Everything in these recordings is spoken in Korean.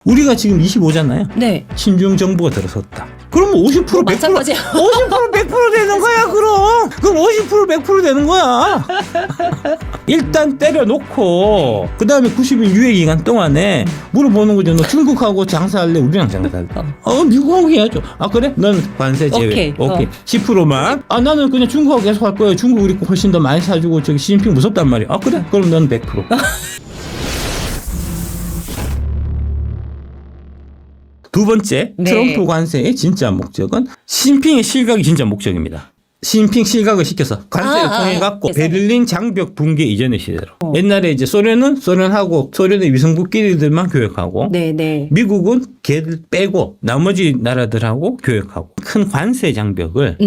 우리가 지금 25잖아요. 네. 친중 정부가 들어섰다. 그럼 50% 100% 마찬가지야. 50% 100% 되는 거야, 그럼 50% 100% 되는 거야. 일단 때려놓고 그다음에 90일 유예 기간 동안에 물어보는 거죠. 너 중국하고 장사할래? 우리랑 장사할래? 미국하고 해야죠. 아 그래? 넌 관세 제외. 오케이. 10%만. 아 나는 그냥 중국하고 계속 할 거예요. 중국 우리 훨씬 더 많이 사주고 저기 시진핑 무섭단 말이야. 아 그래? 그럼 넌 100%. 두 번째, 네. 트럼프 관세의 진짜 목적은 시진핑의 실각이 진짜 목적입니다. 시진핑 실각을 시켜서 관세를 통해 갖고 베를린 장벽 붕괴 이전의 시대로. 옛날에 이제 소련하고 소련의 위성국끼리들만 교역하고 네네. 미국은 걔들 빼고 나머지 나라들하고 교역하고 큰 관세 장벽을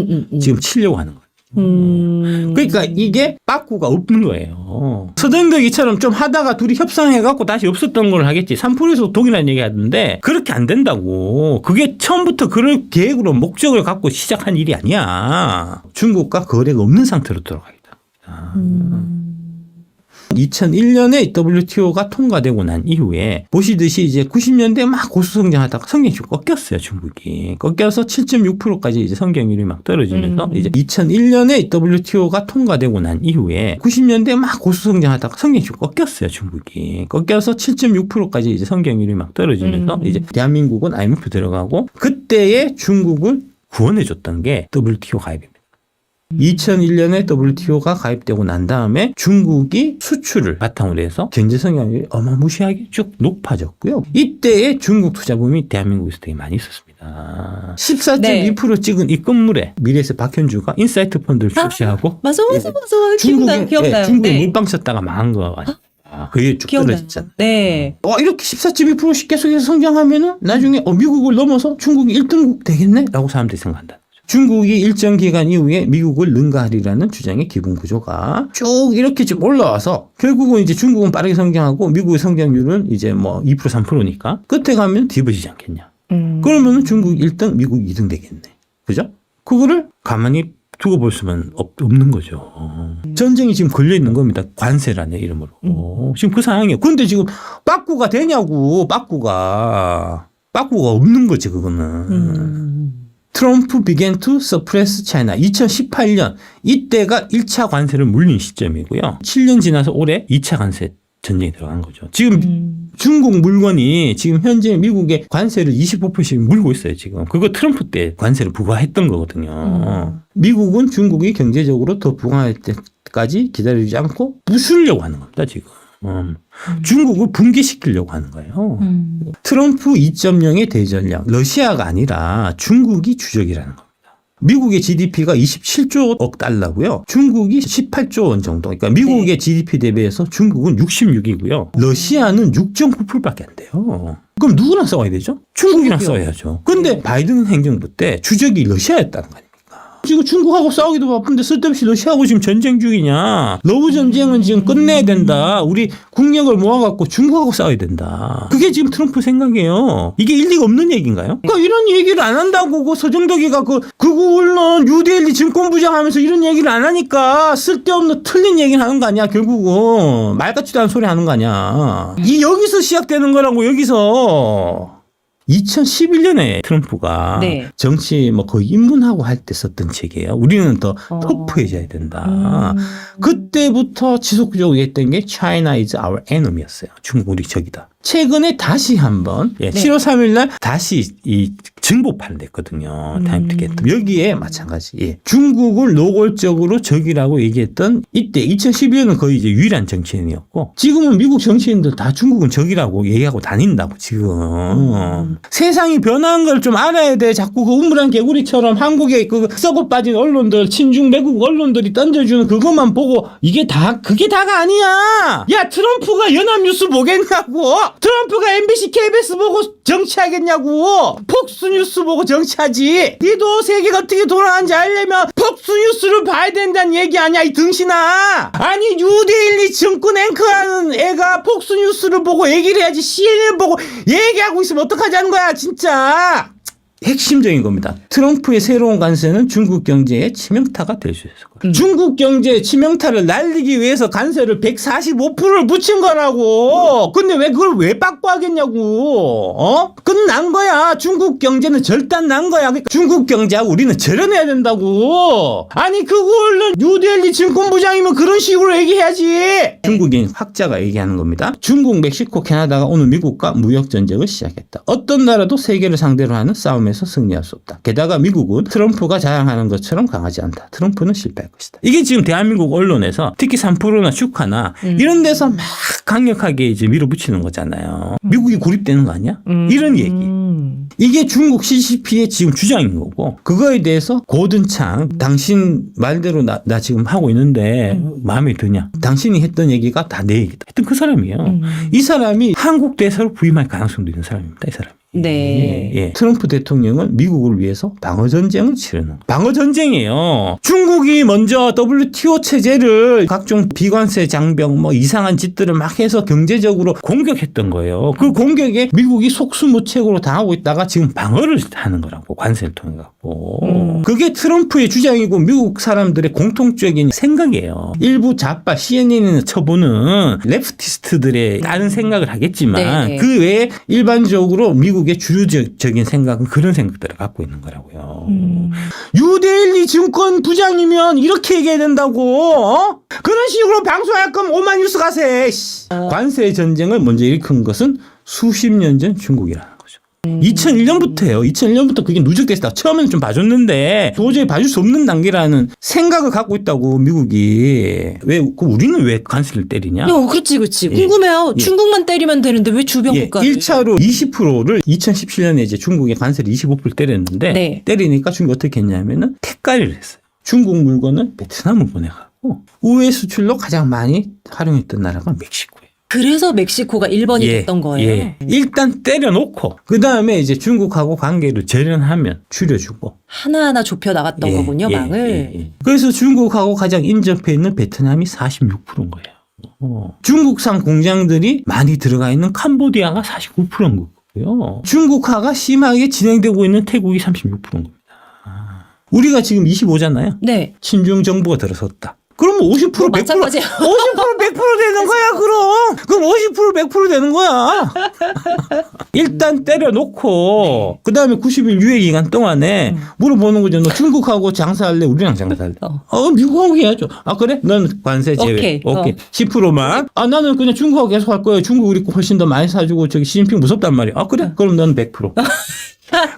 지금 치려고 하는 거예요. 그러니까 이게 빠꾸가 없는 거예요. 서등덕이처럼 좀 하다가 둘이 협상해갖고 다시 없었던 걸 하겠지. 3%에서 동일한 얘기 하던데 그렇게 안 된다고. 그게 처음부터 그럴 계획으로 목적을 갖고 시작한 일이 아니야. 중국과 거래가 없는 상태로 들어가겠다. 2001년에 WTO가 통과되고 난 이후에 보시듯이 이제 90년대 막 고수성장하다가 성장률이 꺾였어요, 중국이. 꺾여서 7.6%까지 이제 성장률이 막 떨어지면서 이제 2001년에 WTO가 통과되고 난 이후에 90년대 막 고수성장하다가 성장률이 꺾였어요, 중국이. 꺾여서 7.6%까지 이제 성장률이 막 떨어지면서 이제 대한민국은 IMF 들어가고 그때의 중국을 구원해 줬던 게 WTO 가입입니다. 2001년에 WTO가 가입되고 난 다음에 중국이 수출을 바탕으로 해서 경제 성장률이 어마무시하게 쭉 높아졌고요. 이때의 중국 투자붐이 대한민국에서 되게 많이 있었습니다. 14.2% 찍은 이 건물에 미래에셋 박현주가 인사이트 펀드를 출시하고 맞아. 기억나요. 중국에 몰빵 쳤다가 망한 거 같아요. 그게 쭉 떨어졌잖아. 네. 이렇게 14.2%씩 계속해서 성장하면은 나중에 미국을 넘어서 중국이 1등국 되겠네? 라고 사람들이 생각한다. 중국이 일정 기간 이후에 미국을 능가하리라는 주장의 기본 구조가 쭉 이렇게 좀 올라와서 결국은 이제 중국은 빠르게 성장하고 미국의 성장률은 이제 뭐 2% 3%니까 끝에 가면 뒤집어지지 않겠냐. 그러면 중국 1등, 미국 2등 되겠네. 그죠? 그거를 가만히 두고 볼 수는 없는 거죠. 전쟁이 지금 걸려 있는 겁니다. 관세라는 이름으로. 지금 그 상황이에요. 그런데 지금 빠꾸가 되냐고. 빠꾸가 없는 거지 그거는. 트럼프 began to suppress China. 2018년 이때가 1차 관세를 물린 시점이고요. 7년 지나서 올해 2차 관세 전쟁이 들어간 거죠. 지금 중국 물건이 지금 현재 미국의 관세를 25%씩 물고 있어요. 지금 그거 트럼프 때 관세를 부과했던 거거든요. 미국은 중국이 경제적으로 더 부강할 때까지 기다리지 않고 부수려고 하는 겁니다. 지금. 중국을 붕괴시키려고 하는 거예요. 트럼프 2.0의 대전략. 러시아가 아니라 중국이 주적이라는 겁니다. 미국의 GDP가 27조 달러고요. 중국이 18조 원 정도. 그러니까 미국의 GDP 대비해서 중국은 66이고요. 러시아는 6.9%밖에 안 돼요. 그럼 누구랑 싸워야 되죠? 중국이랑 싸워야죠. 그런데 바이든 행정부 때 주적이 러시아였다는 거 아닙니까? 지금 중국하고 싸우기도 바쁜데 쓸데없이 러시아하고 지금 전쟁 중이냐. 러브 전쟁은 지금 끝내야 된다. 우리 국력을 모아갖고 중국하고 싸워야 된다. 그게 지금 트럼프 생각이에요. 이게 일리가 없는 얘기인가요? 그러니까 이런 얘기를 안 한다고 그 서정덕이가 극우 언론 뉴데일리 증권부장 하면서 이런 얘기를 안 하니까 쓸데없는 틀린 얘기를 하는 거 아니야. 결국은 말 같지도 않은 소리 하는 거 아니야. 이 여기서 시작되는 거라고 여기서. 2011년에 트럼프가 정치 거의 입문하고 할 때 썼던 책이에요. 우리는 더 터프해져야 된다. 그때부터 지속적으로 했던 게 China is our enemy였어요. 중국 우리 적이다. 최근에 다시 한번 7월 3일 날 다시 이 증보판을 냈거든요. 타임투게더. 여기에 마찬가지. 중국을 노골적으로 적이라고 얘기했던 이때 2012년은 거의 이제 유일한 정치인이었고 지금은 미국 정치인들 다 중국은 적이라고 얘기하고 다닌다고 지금. 세상이 변한 걸 좀 알아야 돼. 자꾸 그 우물안 개구리처럼 한국의 그 썩어 빠진 언론들 친중 매국 언론들이 던져주는 그것만 보고 그게 다가 아니야. 야 트럼프가 연합뉴스 보겠냐고. 트럼프가 MBC, KBS 보고 정치하겠냐고. 폭스뉴스 보고 정치하지. 니도 세계가 어떻게 돌아가는지 알려면 폭스뉴스를 봐야 된다는 얘기 아니야 이 등신아. 아니 뉴데일리 증권 앵커하는 애가 폭스뉴스를 보고 얘기를 해야지. CNN 보고 얘기하고 있으면 어떡하자는 거야 진짜. 핵심적인 겁니다. 트럼프의 새로운 관세는 중국 경제의 치명타가 될 수 있을 거예요. 중국 경제의 치명타를 날리기 위해서 관세를 145%를 붙인 거라고. 근데 왜 그걸 왜 빡빡하겠냐고. 끝난 거야. 중국 경제는 절단난 거야. 그러니까 중국 경제하고 우리는 절연해야 된다고. 아니 그걸 뉴델리 증권부장이면 그런 식으로 얘기해야지. 중국인 학자가 얘기하는 겁니다. 중국, 멕시코, 캐나다가 오늘 미국과 무역 전쟁을 시작했다. 어떤 나라도 세계를 상대로 하는 싸움에서 승리할 수 없다. 게다가 미국은 트럼프가 자랑하는 것처럼 강하지 않다. 트럼프는 실패할 것이다. 이게 지금 대한민국 언론에서 특히 3%나 슈카나 이런 데서 막 강력하게 이제 밀어붙이는 거잖아요. 미국이 고립되는 거 아니야? 이런 얘기. 이게 중국 CCP의 지금 주장인 거고, 그거에 대해서 고든창, 당신 말대로 나 지금 하고 있는데 마음에 드냐? 당신이 했던 얘기가 다 내 얘기다. 했던 그 사람이에요. 이 사람이 한국 대사로 부임할 가능성도 있는 사람입니다. 이 사람이. 네. 예. 트럼프 대통령은 미국을 위해서 방어전쟁을 치르는 방어전쟁이에요. 중국이 먼저 WTO 체제를 각종 비관세 장벽 뭐 이상한 짓들을 막 해서 경제적으로 공격했던 거예요. 그 공격에 미국이 속수무책으로 당하고 있다가 지금 방어를 하는 거라고, 관세를 통해 갖고. 그게 트럼프의 주장이고 미국 사람들의 공통적인 생각이에요. 일부 좌파 CNN을 쳐보는 레프티스트들의 다른 생각을 하겠지만 네. 그 외에 일반적으로 미국의 주류적인 생각은 그런 생각들을 갖고 있는 거라고요. 뉴데일리 증권 부장이면 이렇게 얘기해야 된다고. 그런 식으로 방송할 거면 오마이뉴스 가세. 관세 전쟁을 먼저 일으킨 것은 수십 년 전 중국이라는 거죠. 2001년부터예요. 2001년부터 그게 누적됐다. 처음에는 좀 봐줬는데 도저히 봐줄 수 없는 단계라는 생각을 갖고 있다고, 미국이. 우리는 왜 관세를 때리냐? 그렇지. 궁금해요. 중국만 때리면 되는데 왜 주변 국가를? 1차로 20%를 2017년에 이제 중국에 관세를 25% 때렸는데, 네. 때리니까 중국이 어떻게 했냐면은 택가리를 했어요. 중국 물건을 베트남을 보내갖고 우회 수출로 가장 많이 활용했던 나라가 멕시코예요. 그래서 멕시코가 1번이 됐던 거예요. 예. 일단 때려놓고 그 다음에 이제 중국하고 관계를 절연하면 줄여주고 하나하나 좁혀 나갔던 거군요, 망을. 그래서 중국하고 가장 인접해 있는 베트남이 46%인 거예요. 중국산 공장들이 많이 들어가 있는 캄보디아가 49%인 거고요. 중국화가 심하게 진행되고 있는 태국이 36%인 겁니다. 우리가 지금 25잖아요. 네. 친중 정부가 들어섰다. 그럼 50% 100% 마찬가지야. 50% 100% 되는 거야, 그럼 50% 100% 되는 거야. 일단 때려놓고 그다음에 90일 유예 기간 동안에 물어보는 거죠. 너 중국하고 장사할래? 우리랑 장사할래? 미국하고 해야죠. 그래? 넌 관세 제외. 오케이. 10%만. 나는 그냥 중국하고 계속 할 거야. 중국 우리 거 훨씬 더 많이 사주고 저기 시진핑 무섭단 말이야. 그래? 그럼 넌 100%.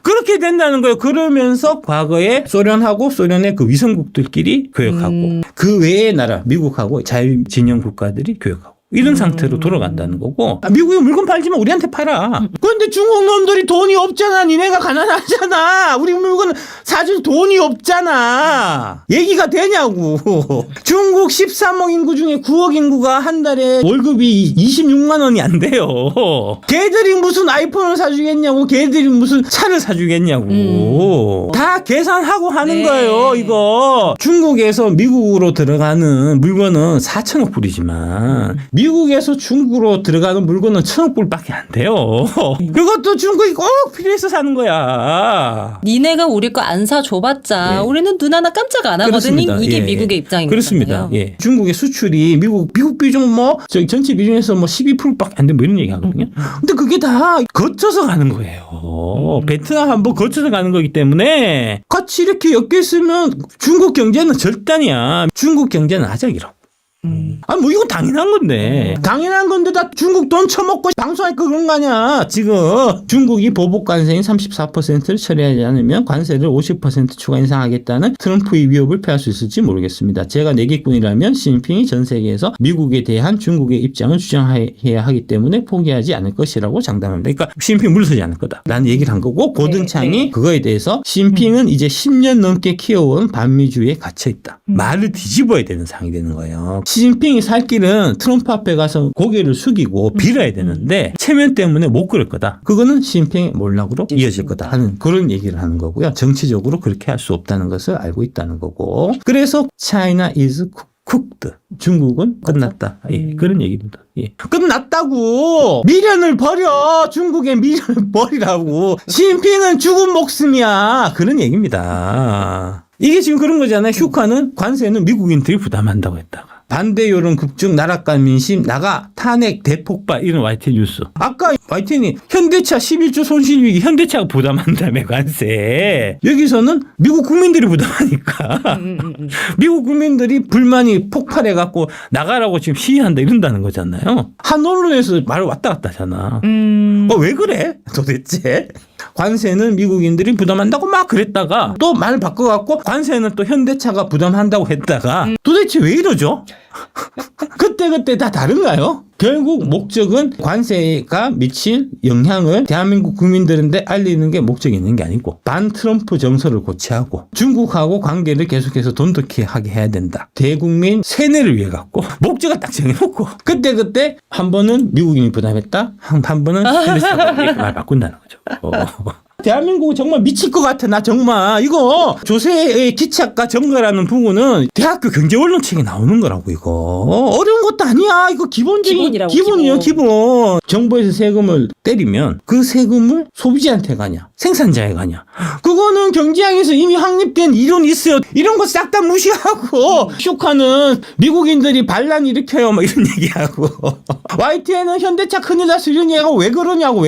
그렇게 된다는 거예요. 그러면서 과거에 소련하고 소련의 그 위성국들끼리 교역하고 그 외의 나라 미국하고 자유진영 국가들이 교역하고 이런 상태로 돌아간다는 거고, 미국이 물건 팔지만 우리한테 팔아. 그런데 중국 놈들이 돈이 없잖아. 니네가 가난하잖아. 우리 물건 사줄 돈이 없잖아. 얘기가 되냐고. 중국 13억 인구 중에 9억 인구가 한 달에 월급이 26만 원이 안 돼요. 걔들이 무슨 아이폰을 사주겠냐고. 걔들이 무슨 차를 사주겠냐고. 다 계산하고 하는 거예요, 이거. 중국에서 미국으로 들어가는 물건은 4천억 불이지만 미국에서 중국으로 들어가는 물건은 1,000억 불밖에 안 돼요. 그것도 중국이 꼭 필요해서 사는 거야. 니네가 우리 거 안 사줘봤자 우리는 눈 하나 깜짝 안 하거든요. 그렇습니다. 이게 미국의 입장인 그렇습니다. 거잖아요. 중국의 수출이 미국 비중 저기 전체 비중에서 12%밖에 안 돼. 이런 얘기 하거든요. 근데 그게 다 거쳐서 가는 거예요. 베트남 한번 거쳐서 가는 거기 때문에 같이 이렇게 엮여 있으면 중국 경제는 절단이야. 중국 경제는 아작이라고. 이건 당연한 건데. 당연한 건데 다 중국 돈 처먹고 방송할 거 그런 거 아니야. 지금 중국이 보복 관세인 34%를 처리하지 않으면 관세를 50% 추가 인상하겠다는 트럼프의 위협을 피할 수 있을지 모르겠습니다. 제가 내기꾼이라면 시진핑이 전 세계에서 미국에 대한 중국의 입장을 주장해야 하기 때문에 포기하지 않을 것이라고 장담합니다. 그러니까 시진핑 물러서지 않을 거다 라는 얘기를 한 거고, 고든창이 그거에 대해서 시진핑은 이제 10년 넘게 키워온 반미주의에 갇혀있다. 말을 뒤집어야 되는 상황이 되는 거예요. 시진핑이 살 길은 트럼프 앞에 가서 고개를 숙이고 빌어야 되는데 체면 때문에 못 그럴 거다. 그거는 시진핑의 몰락으로 이어질 거다 하는 그런 얘기를 하는 거고요. 정치적으로 그렇게 할 수 없다는 것을 알고 있다는 거고. 그래서 China is cooked. 중국은 끝났다. 예, 그런 얘기입니다. 예. 끝났다고. 미련을 버려. 중국의 미련을 버리라고. 시진핑은 죽은 목숨이야. 그런 얘기입니다. 이게 지금 그런 거잖아요. 슈카는 관세는 미국인들이 부담한다고 했다가. 반대 여론 급증, 나락간 민심, 나가, 탄핵, 대폭발, 이런 YTN 뉴스. 아까 YTN이 현대차 11조 손실위기, 현대차가 부담한다며, 관세. 여기서는 미국 국민들이 부담하니까. 미국 국민들이 불만이 폭발해갖고 나가라고 지금 시위한다, 이런다는 거잖아요. 한 언론에서 말을 왔다 갔다 하잖아. 왜 그래? 도대체. 관세는 미국인들이 부담한다고 막 그랬다가 또 말 바꿔갖고 관세는 또 현대차가 부담한다고 했다가 도대체 왜 이러죠? 그때 다 다른가요? 결국 목적은 관세가 미칠 영향을 대한민국 국민들한테 알리는 게 목적이 있는 게 아니고 반 트럼프 정서를 고취하고 중국하고 관계를 계속해서 돈독히 하게 해야 된다. 대국민 세뇌를 위해 갖고 목적을 딱 정해놓고 그때 한 번은 미국인이 부담했다. 한 번은 현대차가 이렇게 말 바꾼다는 거죠. 대한민국은 정말 미칠 것 같아. 나 정말 이거 조세의 기착과 정가라는 부분은 대학교 경제원론책에 나오는 거라고. 이거 어려운 것도 아니야. 이거 기본적인 기본이에요. 기본. 정부에서 세금을 때리면 그 세금을 소비자한테 가냐 생산자에 가냐, 그거는 경제학에서 이미 확립된 이론이 있어요. 이런 거 싹 다 무시하고 쇼카는 미국인들이 반란 일으켜요 막 이런 얘기하고 YTN은 현대차 큰일 났어 이런 얘기하고 왜 그러냐고.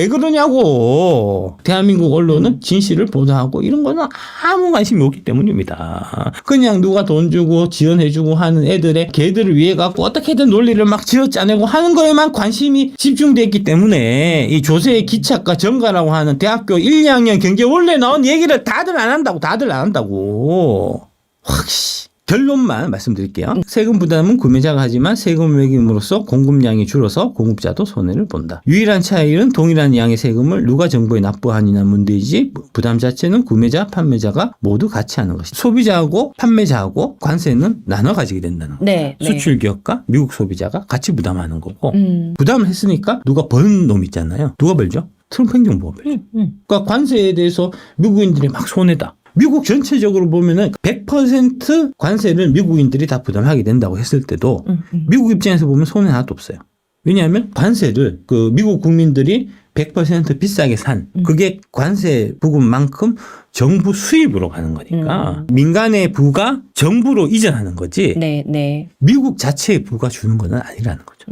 대한민국 언론은 진실을 보도하고 이런 거는 아무 관심이 없기 때문입니다. 그냥 누가 돈 주고 지원해주고 하는 애들의 걔들을 위해 갖고 어떻게든 논리를 막 지어짜내고 하는 거에만 관심이 집중되어 있기 때문에 이 조세의 기착과 정가라고 하는 대학교 1, 2학년 경제 원래 나온 얘기를 다들 안 한다고. 확시. 결론만 말씀드릴게요. 세금 부담은 구매자가 하지만 세금 매김으로써 공급량이 줄어서 공급자도 손해를 본다. 유일한 차이는 동일한 양의 세금을 누가 정부에 납부하느냐 문제이지 부담 자체는 구매자, 판매자가 모두 같이 하는 것이다. 소비자하고 판매자하고 관세는 나눠 가지게 된다는 거죠. 네, 수출 기업과 미국 소비자가 같이 부담하는 거고 부담을 했으니까 누가 버는 놈 있잖아요. 누가 벌죠? 트럼프 행정부가 벌죠. 그러니까 관세에 대해서 미국인들이 막 손해다. 미국 전체적으로 보면은 100% 관세를 미국인들이 다 부담하게 된다고 했을 때도 미국 입장에서 보면 손해 하나도 없어요. 왜냐하면 관세를 그 미국 국민들이 100% 비싸게 산 그게 관세 부분만큼 정부 수입으로 가는 거니까 민간의 부가 정부로 이전하는 거지. 네. 미국 자체의 부가 주는 건 아니라는 거죠.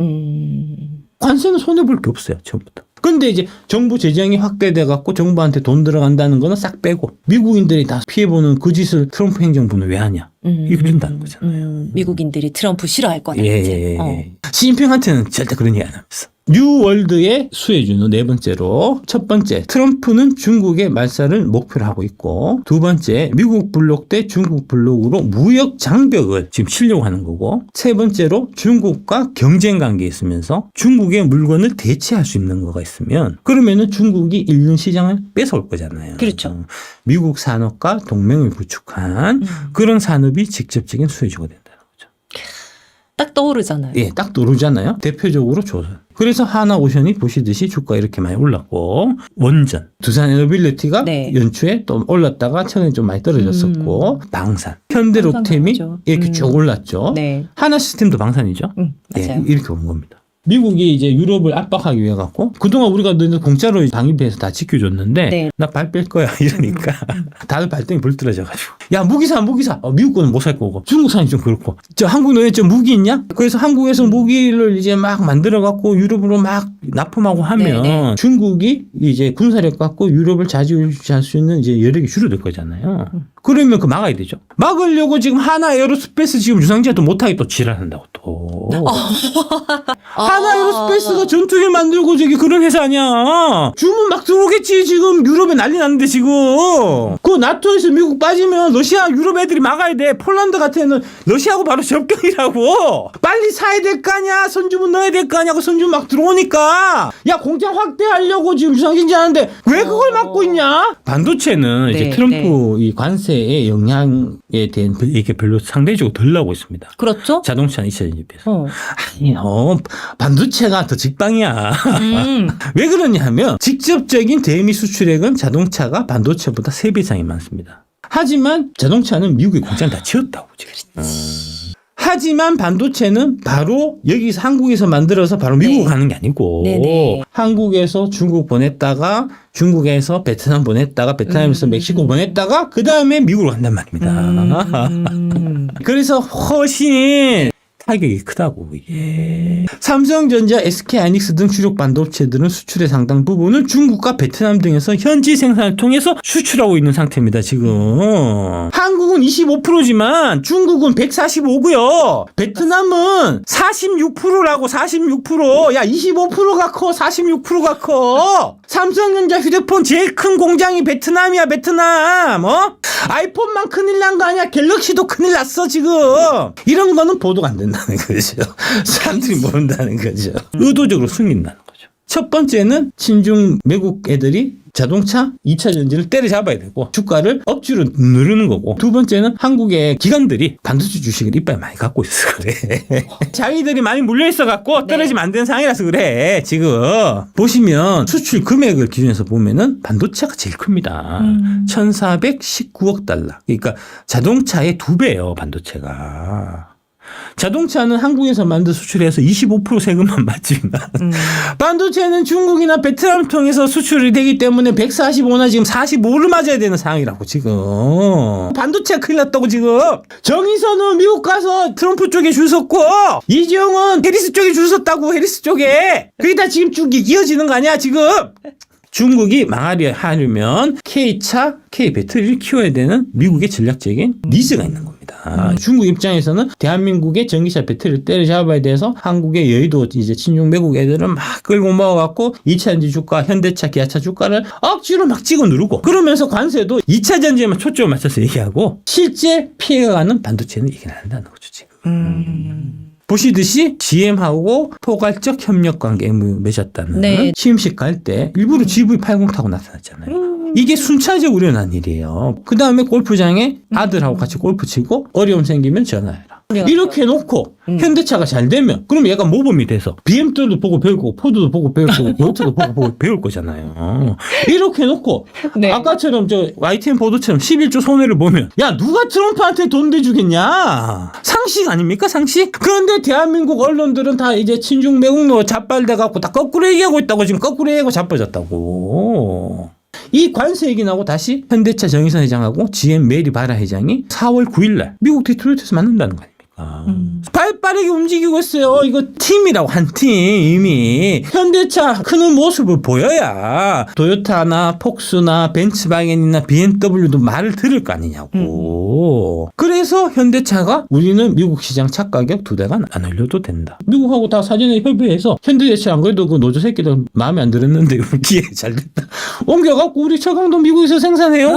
관세는 손해볼 게 없어요. 처음부터. 근데 이제 정부 재정이 확대돼 갖고 정부한테 돈 들어간다는 거는 싹 빼고 미국인들이 다 피해보는 그 짓을 트럼프 행정부는 왜 하냐. 이런다는 거잖아요. 미국인들이 트럼프 싫어할 거다. 예. 시진핑한테는 절대 그런 얘기 안 하면서. 뉴월드의 수혜주는 네 번째로, 첫 번째 트럼프는 중국의 말살을 목표로 하고 있고, 두 번째 미국 블록 대 중국 블록으로 무역 장벽을 지금 치려고 하는 거고, 세 번째로 중국과 경쟁 관계에 있으면서 중국의 물건을 대체할 수 있는 거가 있으면 그러면은 중국이 잃는 시장을 뺏어올 거잖아요. 그렇죠. 미국 산업과 동맹을 구축한 그런 산업이 직접적인 수혜주가 된다는 거죠. 딱 떠오르잖아요. 예, 딱 떠오르잖아요. 대표적으로 조선. 그래서 하나오션이 보시듯이 주가 이렇게 많이 올랐고, 원전, 두산 에너빌리티가 연초에 또 올랐다가 최근에 좀 많이 떨어졌었고, 방산, 현대로템이 이렇게 쭉 올랐죠. 하나시스템도 방산이죠. 맞아요. 예, 이렇게 온 겁니다. 미국이 이제 유럽을 압박하기 위해 갖고 그동안 우리가 너희들 공짜로 방위비에서 다 지켜줬는데 나 발 뺄 거야 이러니까 다들 발등이 불떨어져가지고 야 무기사 미국 거는 못 살 거고 중국산이 좀 그렇고 저 한국 너네 저 무기 있냐? 그래서 한국에서 무기를 이제 막 만들어 갖고 유럽으로 막 납품하고 하면 중국이 이제 군사력 갖고 유럽을 좌지우지할 수 있는 이제 여력이 줄어들 거잖아요. 그러면 그 막아야 되죠. 막으려고 지금 하나 에어로스페이스 지금 유상제도 못하게 또 지랄한다고 또. 하나 에어로스페이스가 전투기 만들고 저기 그런 회사 아니야. 주문 막 들어오겠지. 지금 유럽에 난리 났는데 지금. 그 나토에서 미국 빠지면 러시아 유럽 애들이 막아야 돼. 폴란드 같은 애는 러시아하고 바로 접경이라고. 빨리 사야 될 거 아니야. 선주문 넣어야 될 거 아니야. 그 선주문 막 들어오니까. 야 공장 확대하려고 지금 유상진지 하는데 왜 그걸 막고 있냐. 반도체는 이제 트럼프 이 관세의 영향에 대한 이게 별로 상대적으로 덜 나오고 있습니다. 그렇죠. 자동차는 2차전지에 비해서. 아니요. 반도체가 더 직방이야. 왜 그러냐 하면 직접적인 대미 수출액은 자동차가 반도체보다 3배 이상이 많습니다. 하지만 자동차는 미국의 공장 다 지었다고 지금. 하지만 반도체는 바로 여기서 한국에서 만들어서 바로 미국 네. 가는 게 아니고 네네. 한국에서 중국 보냈다가 중국에서 베트남 보냈다가 베트남에서 멕시코 보냈다가 그 다음에 미국으로 간단 말입니다. 그래서 훨씬 타격이 크다고 이게. 삼성전자, SK하이닉스 등 주력 반도체들은 수출의 상당 부분을 중국과 베트남 등에서 현지 생산을 통해서 수출하고 있는 상태입니다. 지금 한국은 25%지만 중국은 145고요. 베트남은 46%라고 46%. 야 25%가 커 46%가 커. 삼성전자 휴대폰 제일 큰 공장이 베트남이야 베트남. 아이폰만 큰일 난 거 아니야. 갤럭시도 큰일 났어 지금. 이런 거는 보도가 안 된다는 거죠. 사람들이 모른다는 거죠. 의도적으로 숨긴다는 거죠. 첫 번째는 친중 외국 애들이 자동차 2차 전지를 때려잡아야 되고 주가를 억지로 누르는 거고, 두 번째는 한국의 기관들이 반도체 주식을 이빨 많이 갖고 있어서 그래. 자기들이 많이 물려있어 갖고 떨어지면 안 되는 상황이라서 그래. 지금 보시면 수출 금액을 기준해서 보면은 반도체가 제일 큽니다. 1419억 달러. 그러니까 자동차의 2배예요 반도체가. 자동차는 한국에서 만든 수출해서 25% 세금만 받지만 반도체는 중국이나 베트남을 통해서 수출이 되기 때문에 145나 지금 45를 맞아야 되는 상황이라고 지금. 반도체가 큰일 났다고 지금. 정의선은 미국 가서 트럼프 쪽에 줄 섰고 이재용은 해리스 쪽에 줄 섰다고. 해리스 쪽에. 그게 다 지금 쭉 이어지는 거 아니야 지금. 중국이 망하려면 K차, K배터리를 키워야 되는 미국의 전략적인 니즈가 있는 겁니다. 중국 입장에서는 대한민국의 전기차 배터리를 때려잡아야 돼서 한국의 여의도 이제 친중 외국 애들은 막 끌고 모아갖고 2차전지 주가, 현대차, 기아차 주가를 억지로 막 찍어 누르고, 그러면서 관세도 2차 전지에만 초점을 맞춰서 얘기하고 실제 피해가 가는 반도체는 얘기는 안 한다는 거죠 지금. 보시듯이 GM하고 포괄적 협력 관계에 맺었다는 네. 취임식 갈 때 일부러 GV80 타고 나타났잖아요. 이게 순차적으로 일어난 일이에요. 그 다음에 골프장에 아들하고 같이 골프 치고 어려움 생기면 전화해라. 이렇게 해놓고 현대차가 잘 되면 그럼 얘가 모범이 돼서 BMW도 보고 배울 거고 포드도 보고 배울 거고 요트도 보고 배울 거잖아요. 이렇게 해놓고 네. 아까처럼 저 YTN 보도처럼 11조 손해를 보면 야 누가 트럼프한테 돈 대주겠냐. 상식 아닙니까 상식? 그런데 대한민국 언론들은 다 이제 친중 매국노 자빨돼 갖고 다 거꾸로 얘기하고 있다고. 지금 거꾸로 얘기하고 자빠졌다고. 이 관세 얘기 나고 다시 현대차 정의선 회장하고 GM 메리 바라 회장이 4월 9일날 미국 디트로이트에서 만난다는 거 아닙니까? 발빠르게 움직이고 있어요. 이거 팀이라고 한 팀. 이미 현대차 크는 모습을 보여야 토요타나 폭스나 벤츠바겐이나 BMW도 말을 들을 거 아니냐고. 그래서 현대차가 우리는 미국 시장 차가격 2달간 안 올려도 된다. 미국하고 다 사전에 협의해서 현대차 안 그래도 그 노조 새끼들 마음에 안 들었는데 기회 잘 됐다. 옮겨갖고 우리 철강도 미국에서 생산해요.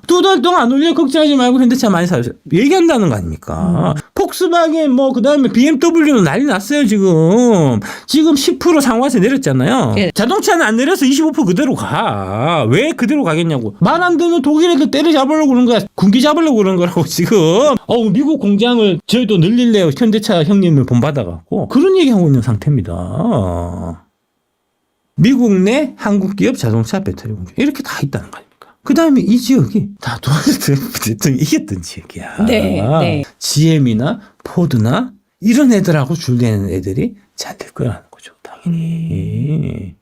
2달 동안 안 올려 걱정하지 말고 현대차 많이 사주세요. 얘기한다는 거 아닙니까? 폭스바겐 뭐 그다음에 BMW는 난리 났어요 지금. 지금 10% 상한세 내렸잖아요. 예. 자동차는 안 내려서 25% 그대로 가. 왜 그대로 가겠냐고. 말 안 듣는 독일 애들 때려잡으려고 그런 거야. 군기 잡으려고 그런 거라고 지금. 미국 공장을 저희도 늘릴래요. 현대차 형님을 본받아갖고 그런 얘기하고 있는 상태입니다. 미국 내 한국 기업 자동차 배터리 공장 이렇게 다 있다는 거 아닙니까? 그 다음에 이 지역이 다 도널드 트럼프 대통령이 이겼던 지역이야. 네, 네. GM이나 포드나 이런 애들하고 줄대는 애들이 잘 될 거라는 거죠, 당연히.